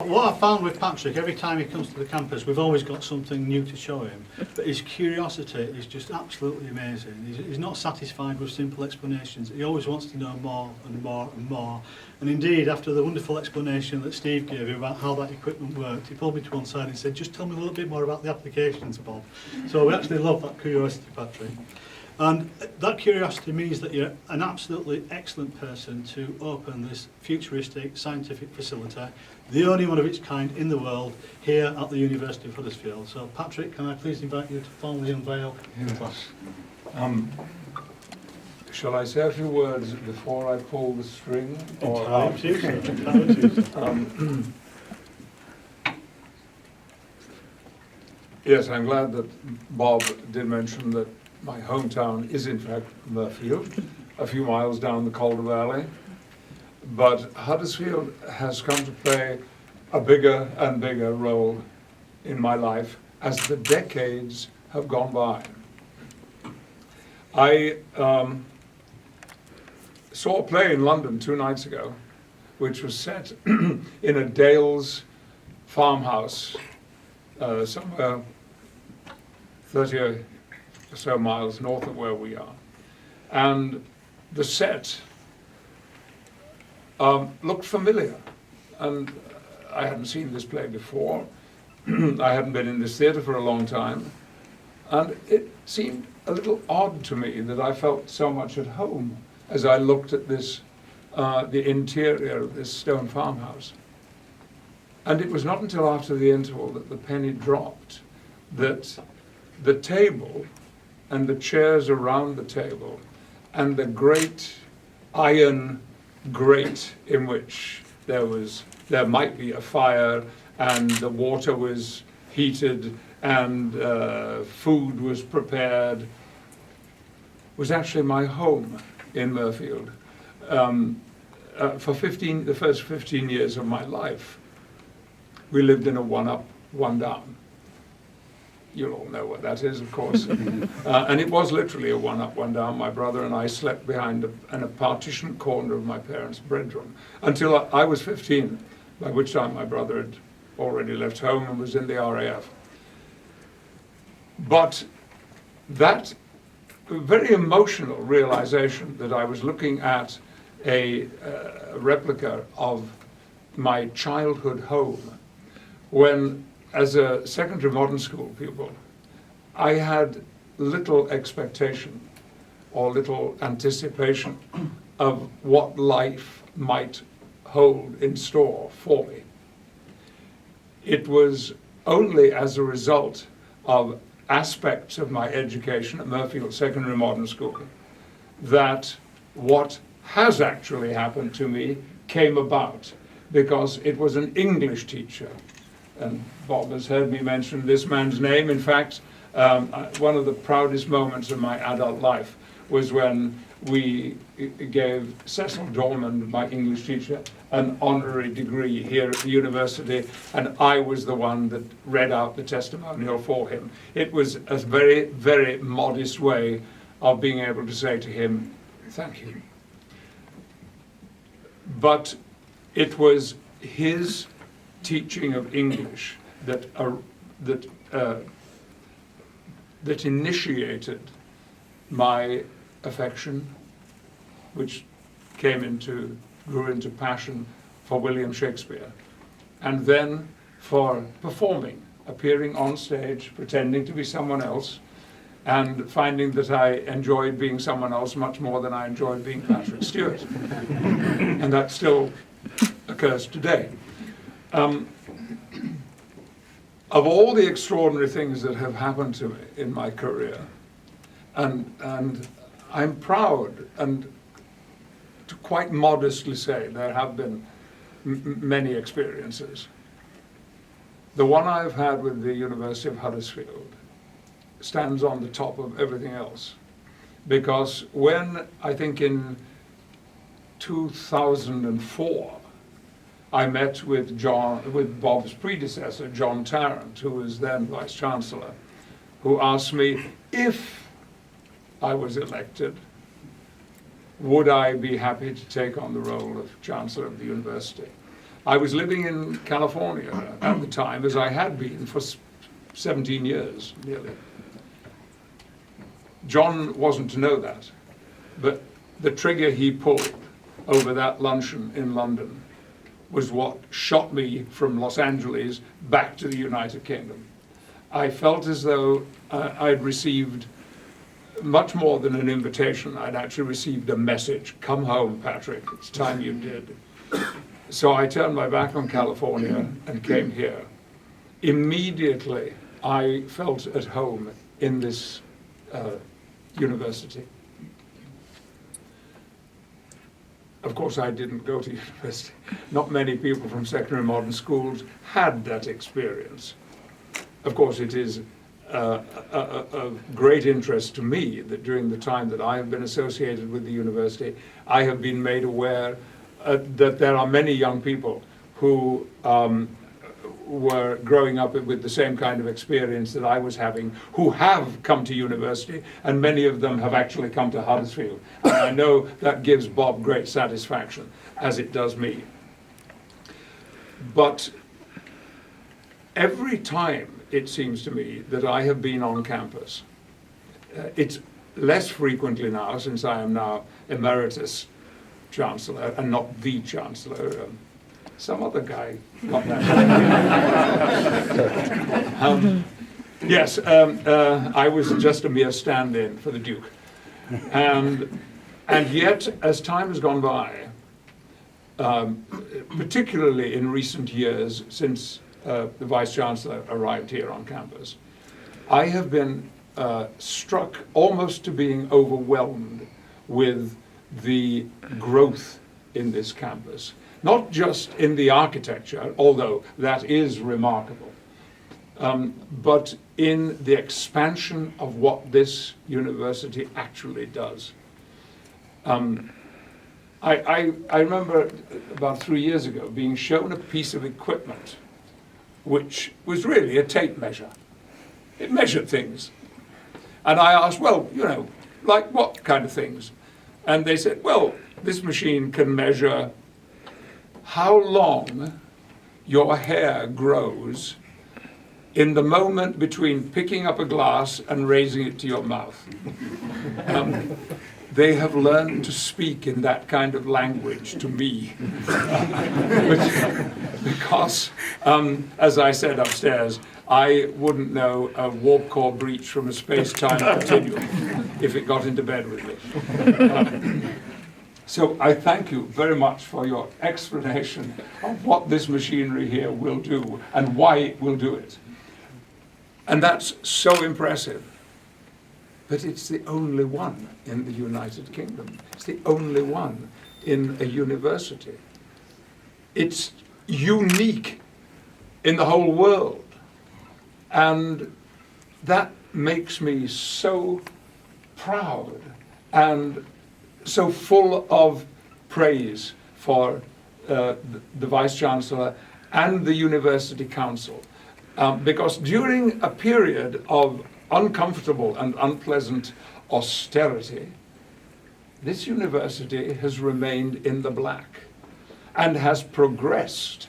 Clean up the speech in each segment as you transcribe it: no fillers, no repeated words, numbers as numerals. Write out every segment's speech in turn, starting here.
what I found with Patrick, every time he comes to the campus, we've always got something new to show him. But his curiosity is just absolutely amazing. He's not satisfied with simple explanations. He always wants to know more and more and more. And indeed, after the wonderful explanation that Steve gave him about how that equipment worked, he pulled me to one side and said, just tell me a little bit more about the applications, Bob. So we actually love that curiosity, Patrick. And that curiosity means that you're an absolutely excellent person to open this futuristic scientific facility, the only one of its kind in the world, here at the University of Huddersfield. So Patrick, can I please invite you to formally unveil the class? Shall I say a few words before I pull the string? Yes, I'm glad that Bob did mention that my hometown is in fact Mirfield, a few miles down the Calder Valley. But Huddersfield has come to play a bigger and bigger role in my life as the decades have gone by. I saw a play in London 2 nights ago, which was set in a Dales farmhouse, somewhere 30 or so miles north of where we are. And the set looked familiar. And I hadn't seen this play before. I hadn't been in this theatre for a long time. And it seemed a little odd to me that I felt so much at home as I looked at this, the interior of this stone farmhouse. And it was not until after the interval that the penny dropped that the table and the chairs around the table and the great iron grate in which there might be a fire and the water was heated and food was prepared was actually my home in Mirfield for the first 15 years of my life. We lived in a one up, one down. You'll all know what that is, of course. And it was literally a one up, one down. My brother and I slept behind in a partition corner of my parents' bedroom until I was 15, by which time my brother had already left home and was in the RAF. But that very emotional realization that I was looking at a replica of my childhood home when, as a secondary modern school pupil, I had little expectation or little anticipation of what life might hold in store for me. It was only as a result of aspects of my education at Mirfield Secondary Modern School that what has actually happened to me came about, because it was an English teacher. And Bob has heard me mention this man's name. In fact, one of the proudest moments of my adult life was when we gave Cecil Dorman, my English teacher, an honorary degree here at the university, and I was the one that read out the testimonial for him. It was a very, very modest way of being able to say to him, thank you. But it was his teaching of English that initiated my affection, which grew into passion for William Shakespeare, and then for performing, appearing on stage, pretending to be someone else, and finding that I enjoyed being someone else much more than I enjoyed being Patrick Stewart. And that still occurs today. Of all the extraordinary things that have happened to me in my career, and I'm proud and to quite modestly say there have been many experiences. The one I've had with the University of Huddersfield stands on the top of everything else, because when, I think in 2004, I met with Bob's predecessor, John Tarrant, who was then Vice Chancellor, who asked me if I was elected, would I be happy to take on the role of Chancellor of the University? I was living in California at the time, as I had been for 17 years, nearly. John wasn't to know that, but the trigger he pulled over that luncheon in London was what shot me from Los Angeles back to the United Kingdom. I felt as though I'd received much more than an invitation. I'd actually received a message. Come home, Patrick. It's time you did. So I turned my back on California and came here. Immediately, I felt at home in this university. Of course, I didn't go to university. Not many people from secondary modern schools had that experience. Of course, it is of great interest to me that during the time that I have been associated with the university, I have been made aware that there are many young people who were growing up with the same kind of experience that I was having, who have come to university, and many of them have actually come to Huddersfield. And I know that gives Bob great satisfaction, as it does me. But every time, it seems to me, that I have been on campus, it's less frequently now, since I am now emeritus chancellor, and not the chancellor. Some other guy got that. Yes, I was just a mere stand-in for the Duke. And yet, as time has gone by, particularly in recent years, since the Vice-Chancellor arrived here on campus, I have been struck almost to being overwhelmed with the growth in this campus. Not just in the architecture, although that is remarkable, but in the expansion of what this university actually does. I remember about 3 years ago being shown a piece of equipment which was really a tape measure. It measured things. And I asked, well, you know, like what kind of things? And they said, well, this machine can measure how long your hair grows in the moment between picking up a glass and raising it to your mouth. They have learned to speak in that kind of language to me. Because, as I said upstairs, I wouldn't know a warp core breach from a space-time continuum if it got into bed with me. So I thank you very much for your explanation of what this machinery here will do and why it will do it. And that's so impressive. But it's the only one in the United Kingdom. It's the only one in a university. It's unique in the whole world. And that makes me so proud and so full of praise for the Vice-Chancellor and the University Council. Because during a period of uncomfortable and unpleasant austerity, this university has remained in the black and has progressed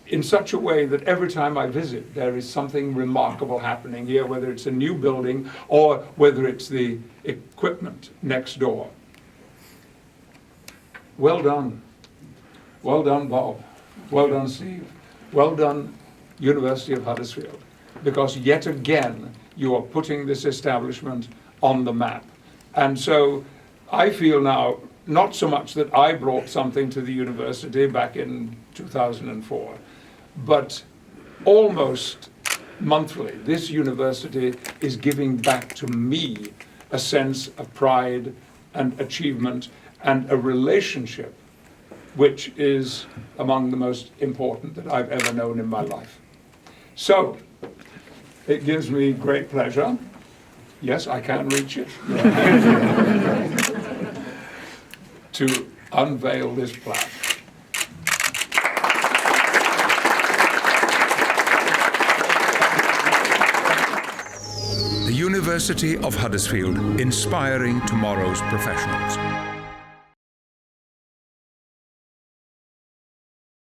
in such a way that every time I visit, there is something remarkable happening here, whether it's a new building or whether it's the equipment next door. Well done. Well done, Bob. Well done, Steve. Well done, University of Huddersfield. Because yet again, you are putting this establishment on the map. And so I feel now, not so much that I brought something to the university back in 2004, but almost monthly, this university is giving back to me a sense of pride and achievement and a relationship which is among the most important that I've ever known in my life. So, it gives me great pleasure. Yes, I can reach it. To unveil this plaque. The University of Huddersfield, inspiring tomorrow's professionals.